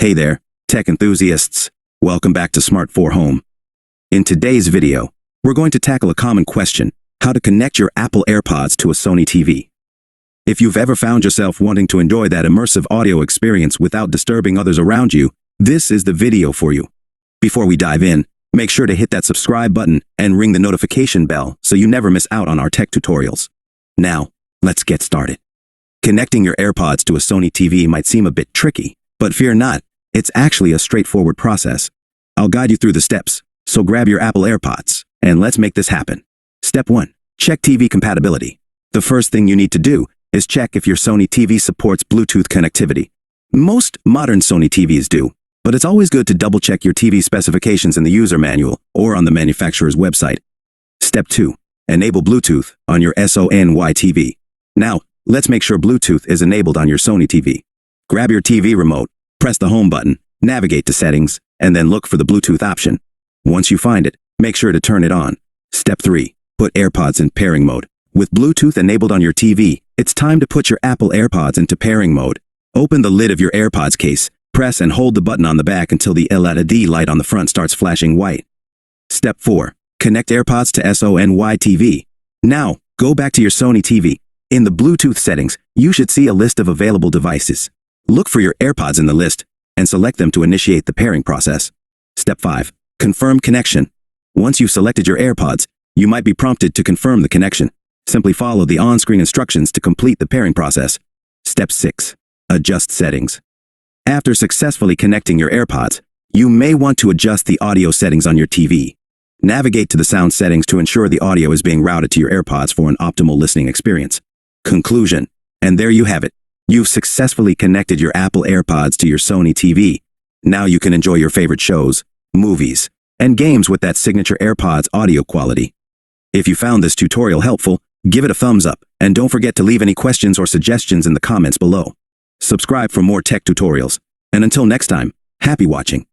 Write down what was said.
Hey there, tech enthusiasts. Welcome back to Smart for Home. In today's video, we're going to tackle a common question: how to connect your Apple Airpods to a Sony TV. If you've ever found yourself wanting to enjoy that immersive audio experience without disturbing others around you, this is the video for you. Before we dive in, make sure to hit that subscribe button and ring the notification bell so you never miss out on our tech tutorials. Now, let's get started. Connecting your AirPods to a Sony TV might seem a bit tricky, but fear not, it's actually a straightforward process. I'll guide you through the steps, so grab your Apple AirPods, and let's make this happen. Step 1. Check TV compatibility. The first thing you need to do is check if your Sony TV supports Bluetooth connectivity. Most modern Sony TVs do, but it's always good to double-check your TV specifications in the user manual or on the manufacturer's website. Step 2. Enable Bluetooth on your Sony TV. Now, let's make sure Bluetooth is enabled on your Sony TV. Grab your TV remote, press the home button, navigate to settings, and then look for the Bluetooth option. Once you find it, make sure to turn it on. Step 3. Put AirPods in pairing mode. With Bluetooth enabled on your TV, it's time to put your Apple AirPods into pairing mode. Open the lid of your AirPods case, press and hold the button on the back until the LED light on the front starts flashing white. Step 4. Connect AirPods to Sony TV. Now, go back to your Sony TV. In the Bluetooth settings, you should see a list of available devices. Look for your AirPods in the list and select them to initiate the pairing process. Step 5. Confirm connection. Once you've selected your AirPods, you might be prompted to confirm the connection. Simply follow the on-screen instructions to complete the pairing process. Step 6. Adjust settings. After successfully connecting your AirPods, you may want to adjust the audio settings on your TV. Navigate to the sound settings to ensure the audio is being routed to your AirPods for an optimal listening experience. Conclusion. And there you have it. You've successfully connected your Apple AirPods to your Sony TV. Now you can enjoy your favorite shows, movies, and games with that signature AirPods audio quality. If you found this tutorial helpful, give it a thumbs up, and don't forget to leave any questions or suggestions in the comments below. Subscribe for more tech tutorials, and until next time, happy watching.